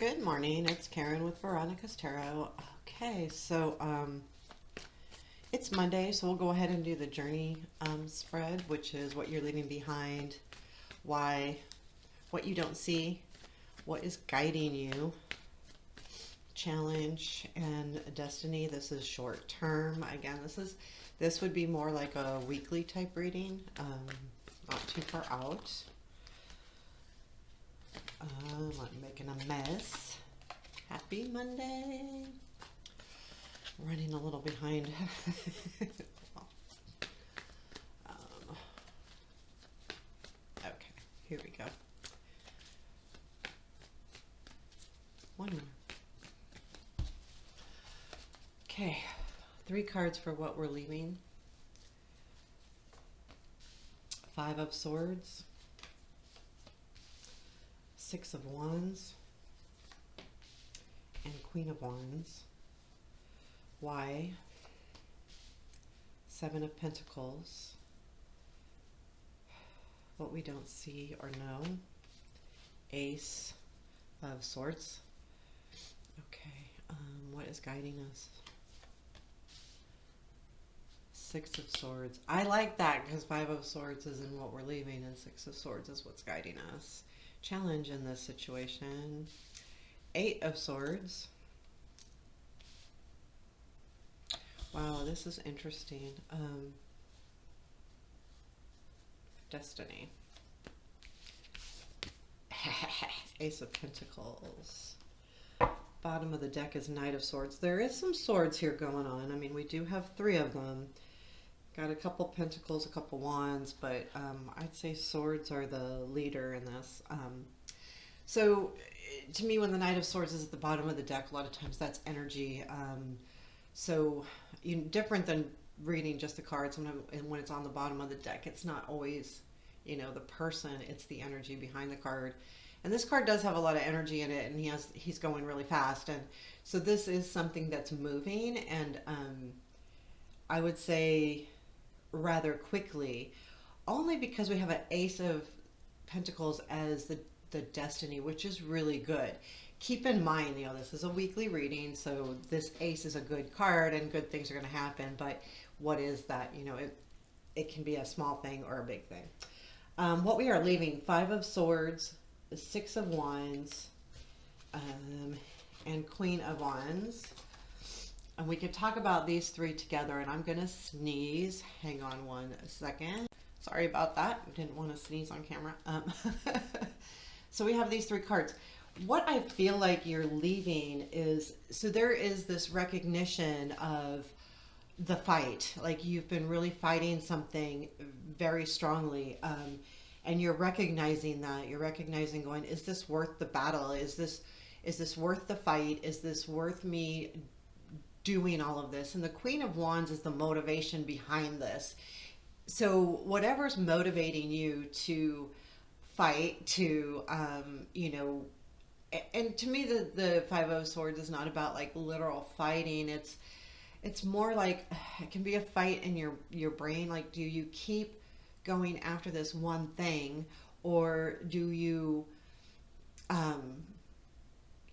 Good morning, it's Karen with Veronica's Tarot. Okay, so it's Monday, so we'll go ahead and do the journey spread, which is what you're leaving behind, why, what you don't see, what is guiding you, challenge, and destiny. This is short term. Again, this would be more like a weekly type reading, not too far out. I'm making a mess. Happy Monday. Running a little behind. Okay, here we go. One more. Okay, 3 cards for what we're leaving. 5 of Swords. 6 of Wands and Queen of Wands. Why? 7 of Pentacles. What we don't see or know. Ace of Swords. Okay, what is guiding us? 6 of Swords. I like that because 5 of Swords is in what we're leaving and 6 of Swords is what's guiding us. Challenge in this situation. 8 of Swords. Wow, this is interesting. Destiny. Ace of Pentacles. Bottom of the deck is Knight of Swords. There is some swords here going on. I mean, we do have 3 of them. Got a couple pentacles, a couple wands, but I'd say swords are the leader in this. So to me, when the Knight of Swords is at the bottom of the deck, a lot of times that's energy. So different than reading just the cards. Sometimes when it's on the bottom of the deck, it's not always, the person, it's the energy behind the card. And this card does have a lot of energy in it, and he's going really fast. And so this is something that's moving, and I would say rather quickly, only because we have an Ace of Pentacles as the destiny, which is really good. Keep in mind, this is a weekly reading, so this Ace is a good card and good things are going to happen, but what is that? It can be a small thing or a big thing. What we are leaving: 5 of Swords, 6 of Wands, and Queen of Wands. And we could talk about these 3 together, and I'm going to sneeze. Hang on one second. Sorry about that. Didn't want to sneeze on camera. So we have these 3 cards. What I feel like you're leaving is, so there is this recognition of the fight. Like you've been really fighting something very strongly. And you're recognizing that. You're recognizing going, is this worth the battle? Is this worth the fight? Is this worth me doing all of this? And the Queen of Wands is the motivation behind this. So whatever's motivating you to fight, to and to me the 5 of Swords is not about like literal fighting. It's more like it can be a fight in your brain. Like, do you keep going after this one thing, or do you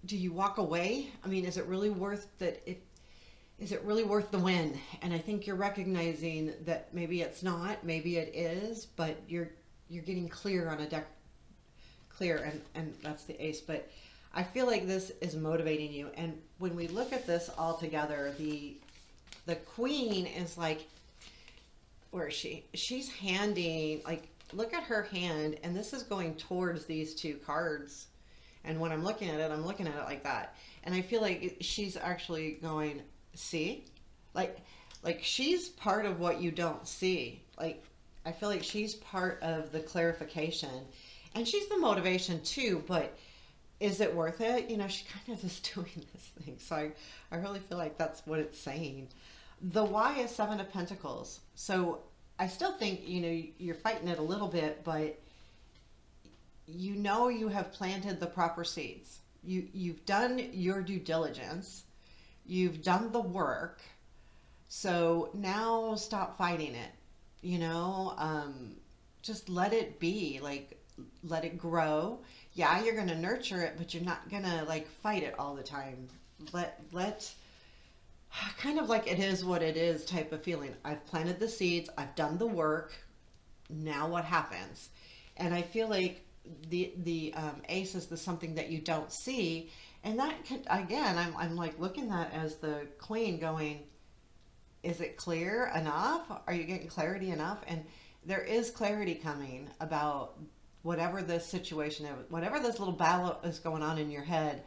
walk away? I mean, is it really worth that? Is it really worth the win? And I think you're recognizing that maybe it's not, maybe it is, but you're getting clear on a deck, clear, and that's the Ace. But I feel like this is motivating you. And when we look at this all together, the Queen is like, where is she? She's handing, like, look at her hand, and this is going towards these 2 cards. And when I'm looking at it like that. And I feel like she's actually going, see? Like she's part of what you don't see. Like, I feel like she's part of the clarification. And she's the motivation too, but is it worth it? She kind of is doing this thing. So I really feel like that's what it's saying. The why is 7 of Pentacles. So I still think, you're fighting it a little bit, but you have planted the proper seeds. You've done your due diligence. You've done the work. So now stop fighting it. Just let it be. Like, let it grow. yeah, you're gonna nurture it, but you're not gonna like fight it all the time. Let kind of like it is what it is type of feeling. I've planted the seeds, I've done the work. Now what happens? And I feel like the ace is the something that you don't see, and that can, again, I'm like looking at as the queen going, is it clear enough? Are you getting clarity enough? And there is clarity coming about whatever this situation is, whatever this little battle is going on in your head.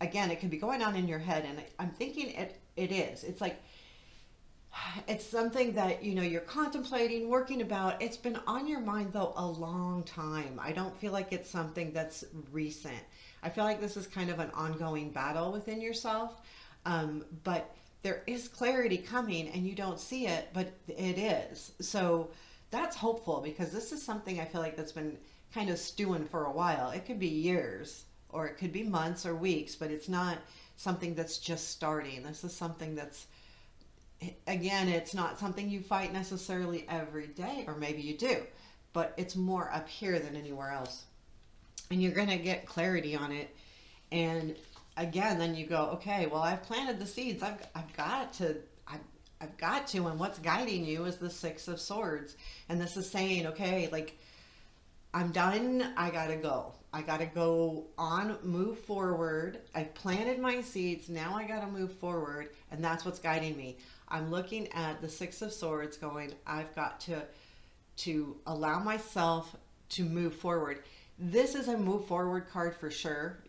Again, it could be going on in your head, and I'm thinking it is. It's like it's something that you're contemplating, working about. It's been on your mind though a long time. I don't feel like it's something that's recent. I feel like this is kind of an ongoing battle within yourself. But there is clarity coming and you don't see it, but it is. So that's hopeful, because this is something I feel like that's been kind of stewing for a while. It could be years or it could be months or weeks, but it's not something that's just starting. This is something that's, again, it's not something you fight necessarily every day, or maybe you do, but it's more up here than anywhere else. And you're going to get clarity on it. And again, then you go, okay, well, I've planted the seeds. I've got to, I've got to, and what's guiding you is the Six of Swords. And this is saying, okay, like, I'm done. I got to go. I got to go on, move forward. I planted my seeds. Now I got to move forward. And that's what's guiding me. I'm looking at the Six of Swords going, I've got to allow myself to move forward. This is a move forward card for sure,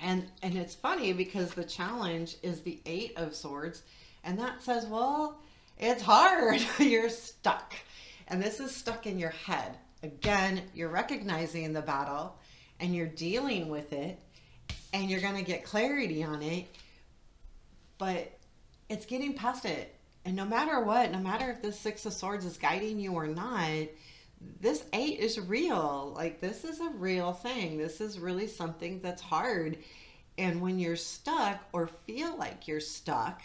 And it's funny because the challenge is the Eight of Swords, and that says, well, it's hard. You're stuck. And this is stuck in your head. Again, you're recognizing the battle and you're dealing with it and you're going to get clarity on it, but it's getting past it. And no matter what, no matter if this Six of Swords is guiding you or not, this Eight is real. Like, this is a real thing. This is really something that's hard. And when you're stuck or feel like you're stuck,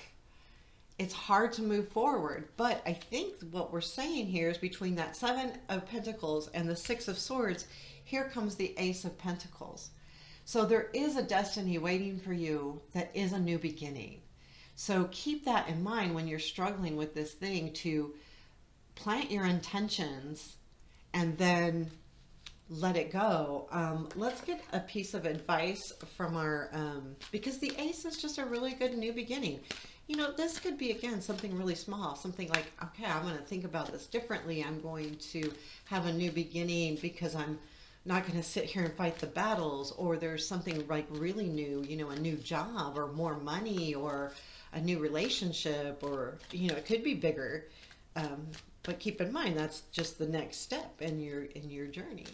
it's hard to move forward. But I think what we're saying here is between that Seven of Pentacles and the Six of Swords, here comes the Ace of Pentacles. So there is a destiny waiting for you that is a new beginning. So keep that in mind when you're struggling with this thing, to plant your intentions and then let it go. Let's get a piece of advice from our, because the Ace is just a really good new beginning. This could be, again, something really small, something like, okay, I'm going to think about this differently. I'm going to have a new beginning because I'm not going to sit here and fight the battles, or there's something like really new, a new job or more money or a new relationship, or, it could be bigger. But keep in mind, that's just the next step in your journey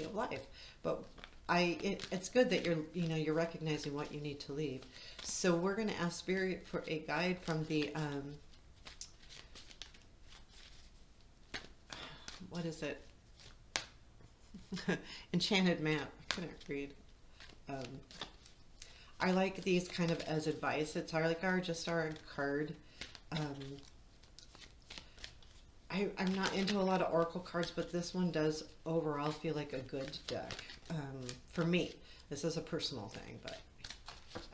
of life. But it's good that you're recognizing what you need to leave. So we're going to ask Spirit for a guide from the what is it? Enchanted Map. I couldn't read. I like these kind of as advice. It's our card. I'm not into a lot of oracle cards, but this one does overall feel like a good deck. For me, this is a personal thing, but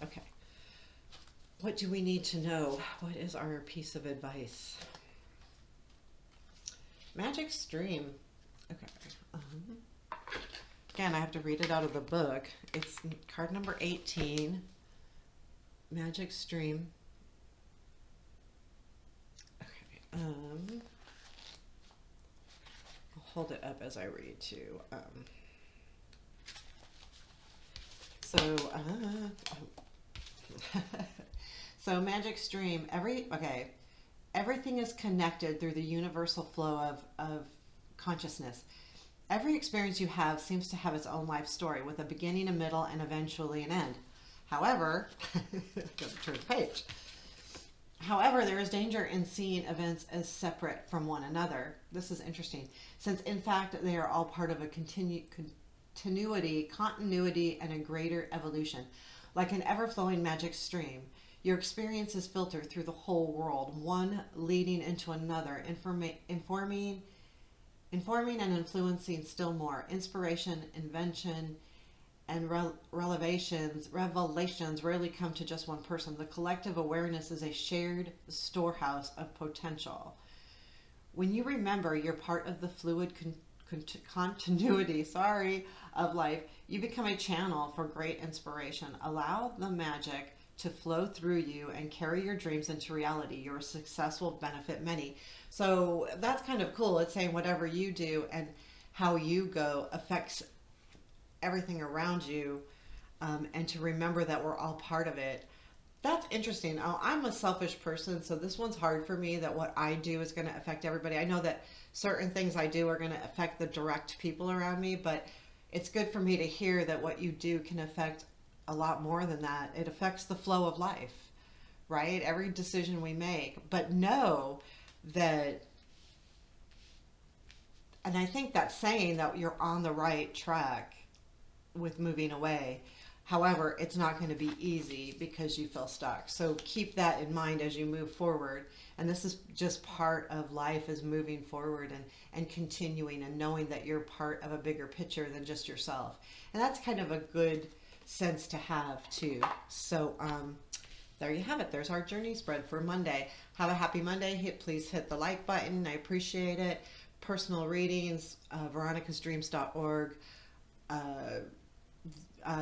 okay. What do we need to know? What is our piece of advice? Magic Stream. Okay. Again, I have to read it out of the book. It's card number 18. Magic Stream. Okay. I'll hold it up as I read too. So Magic Stream, everything is connected through the universal flow of consciousness. Every experience you have seems to have its own life story, with a beginning, a middle, and eventually an end. However, gotta turn the page. However, there is danger in seeing events as separate from one another. This is interesting, since in fact they are all part of a continuity, and a greater evolution. Like an ever-flowing magic stream, your experiences filter through the whole world, one leading into another, informing informing and influencing still more. Inspiration, invention, and revelations rarely come to just one person. The collective awareness is a shared storehouse of potential. When you remember you're part of the fluid continuity, of life, you become a channel for great inspiration. Allow the magic to flow through you and carry your dreams into reality. Your success will benefit many. So that's kind of cool. It's saying whatever you do and how you go affects everything around you, and to remember that we're all part of it. That's interesting. I'm a selfish person, so this one's hard for me that what I do is going to affect everybody. I know that certain things I do are going to affect the direct people around me, but it's good for me to hear that what you do can affect a lot more than that. It affects the flow of life, right? Every decision we make. But know that, and I think that's saying that you're on the right track with moving away. However, it's not going to be easy because you feel stuck. So keep that in mind as you move forward. And this is just part of life, is moving forward and continuing and knowing that you're part of a bigger picture than just yourself. And that's kind of a good sense to have too. So there you have it. There's our journey spread for Monday. Have a happy Monday. Please hit the like button. I appreciate it. Personal readings, veronicasdreams.org.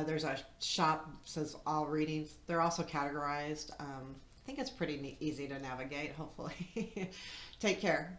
There's a shop that says all readings. They're also categorized. I think it's pretty easy to navigate, hopefully. Take care.